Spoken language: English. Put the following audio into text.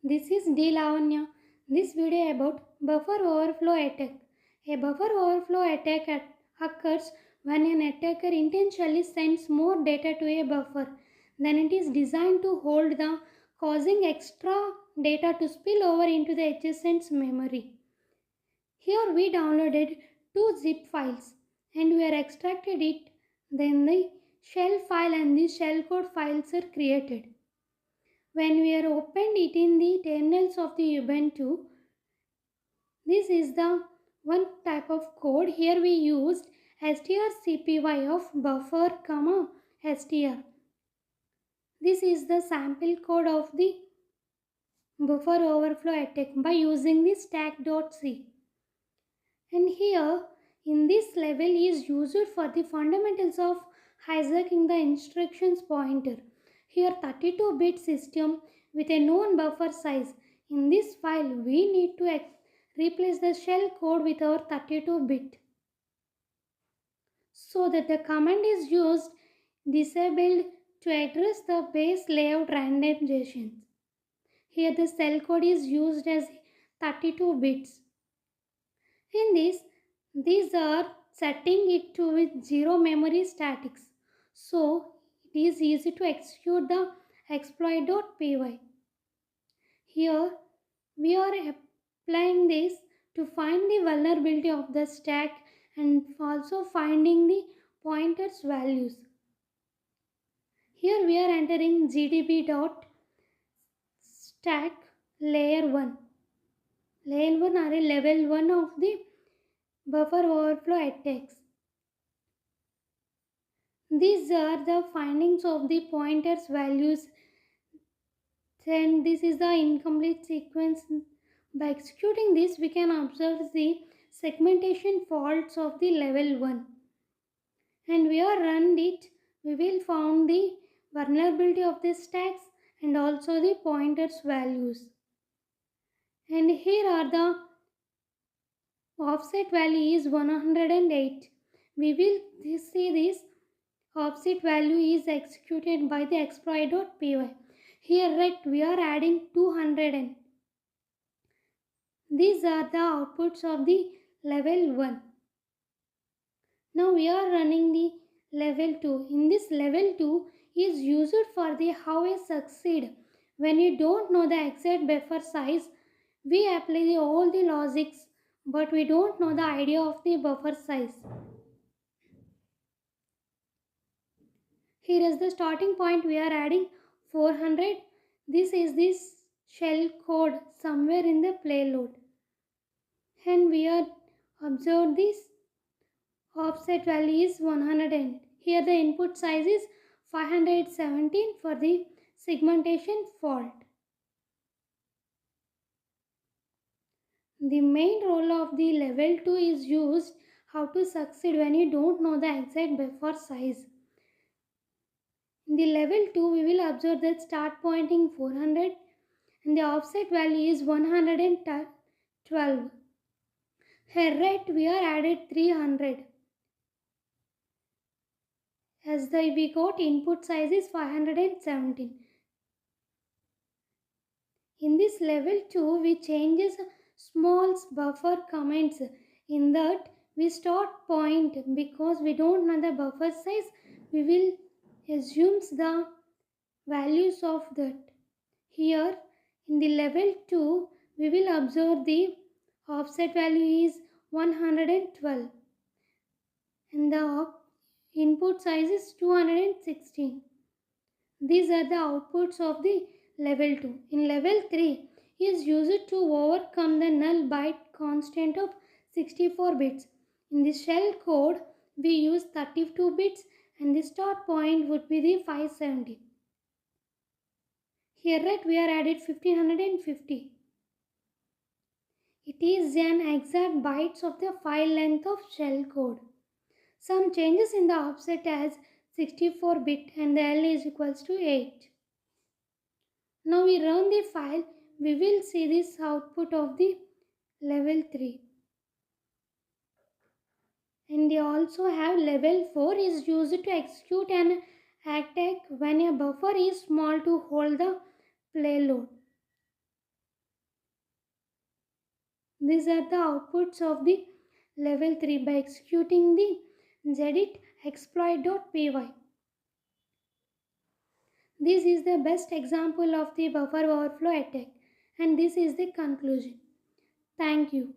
This is D. Lavanya. This video about buffer overflow attack. A buffer overflow attack occurs when an attacker intentionally sends more data to a buffer than it is designed to hold, causing extra data to spill over into the adjacent memory. Here we downloaded two zip files and we are extracted it. Then the shell file and the shellcode files are created. When we are opened it in the terminals of the Ubuntu, this is the one type of code. Here we used strcpy of buffer, str. This is the sample code of the buffer overflow attack by using the stack.c. And here in this level is used for the fundamentals of hijacking the instructions pointer. Here 32-bit system with a known buffer size. In this file we need to replace the shell code with our 32-bit. So that the command is used disabled to address the base layout randomizations. Here the shell code is used as 32 bits. In this, these are setting it to with 0 memory statics. So it is easy to execute the exploit.py. Here we are applying this to find the vulnerability of the stack and also finding the pointers values. Here we are entering gdb.stack layer 1. Layer 1 are a level 1 of the buffer overflow attacks. These are the findings of the pointers values. Then this is the incomplete sequence. By executing this we can observe the segmentation faults of the level 1. And we are run it, we will found the vulnerability of the stacks and also the pointers values. And here are the offset value is 108. We will see this offset value is executed by the exploit.py. Here we are adding 200. These are the outputs of the level 1. Now we are running the level 2. In this level 2 is used for the how a succeed. When you don't know the exact buffer size, we apply all the logics, but we don't know the idea of the buffer size. Here is the starting point. We are adding 400. This is this shell code somewhere in the payload. And we are observe this offset value is 100. Here the input size is 517 for the segmentation fault. The main role of the level 2 is used how to succeed when you don't know the exact buffer size. In the level 2 we will observe that start pointing 400 and the offset value is 112. Here we are added 300. As we got input size is 517. In this level 2 we changes small buffer comments. In that we start point because we don't know the buffer size, we will assumes the values of that. Here in the level 2 we will observe the offset value is 112 and the input size is 216. These are the outputs of the level 2. In level 3 is used to overcome the null byte constant of 64 bits. In the shell code we use 32 bits and the start point would be the 570. Here we are added 1550. It is an exact bytes of the file length of shell code. Some changes in the offset as 64 bit and the L is equals to 8. Now we run the file, we will see this output of the level 3. And they also have level 4 is used to execute an attack when a buffer is small to hold the payload. These are the outputs of the level 3 by executing the zedit exploit.py. This is the best example of the buffer overflow attack, and this is the conclusion. Thank you.